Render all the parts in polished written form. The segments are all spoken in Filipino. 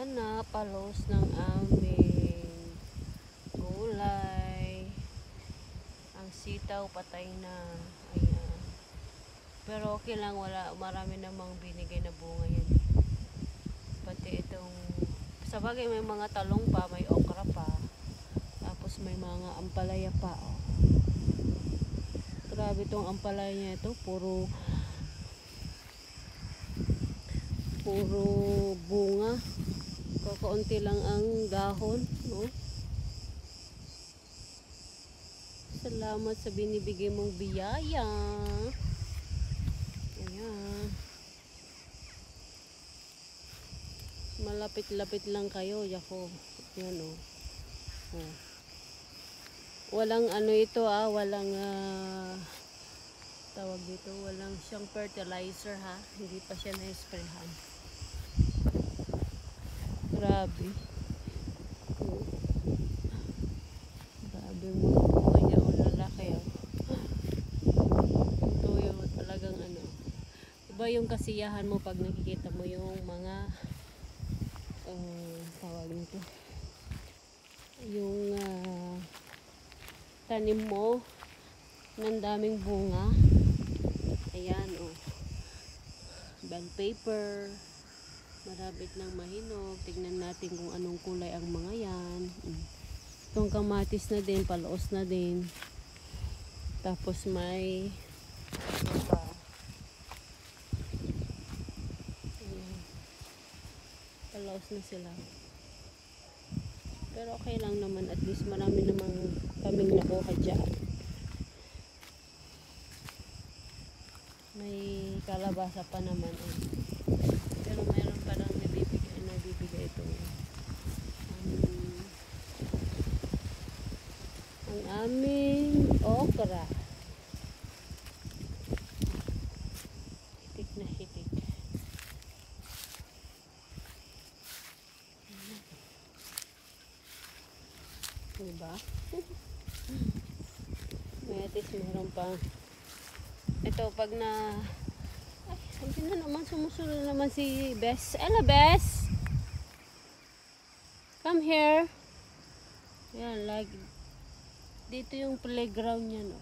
na palos ng aming gulay. Ang sitaw patay na. Ayan. Pero okay lang, marami namang binigay na bunga yan. Pati itong, sa bagay may mga talong pa, may okra pa. Tapos may mga ampalaya pa. Oh. Grabe itong ampalaya niya ito, puro bunga. Kakaunti lang ang dahon, no? Salamat sa binibigay mong biyaya. Ayan. Malapit-lapit lang kayo, Yako. Yan, oh. Oh. Walang ano ito, walang tawag dito, walang siyang fertilizer, ha. Hindi pa siya na-sprayhan. Grabe. Oh. Grabe mga bunga niya, lalaki, oh. Ito yung talagang ano. Iba yung kasiyahan mo pag nakikita mo yung mga tawag nito. Yung tanim mo ng daming bunga. Ayan, oh. Bell paper. Marabit ng mahinog. Tignan natin kung anong kulay ang mga yan. Itong kamatis na din, palaos na din. Tapos may palaos na sila. Pero okay lang naman, at least marami namang kaming nakuha dyan. May kalabasa pa naman, eh. Pero meron pa lang nabibigay ito. Ang aming okra. Hitik na hitik. Diba? May at least meron pa. Ito pag na hindi na naman, sumusunod naman si Bess. Ella, Bess! Come here. Yan, like dito yung playground niya, no?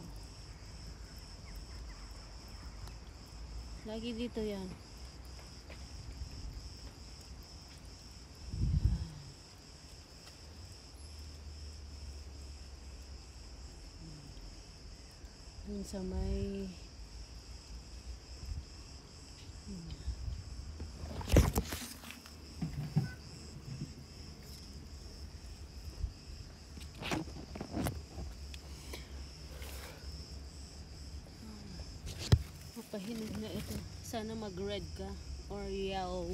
Lagi dito yan. Dun sa may pahinog na ito. Sana mag-red ka or yellow.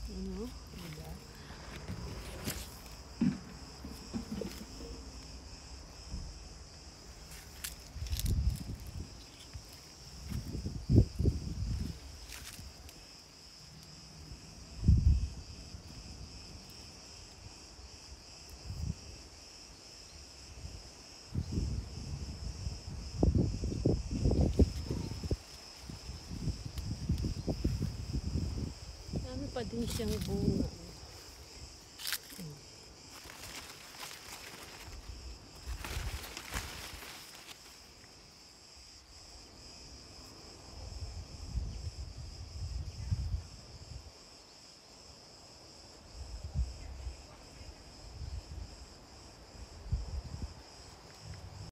Ano? Diba? Pa din siyang bunga.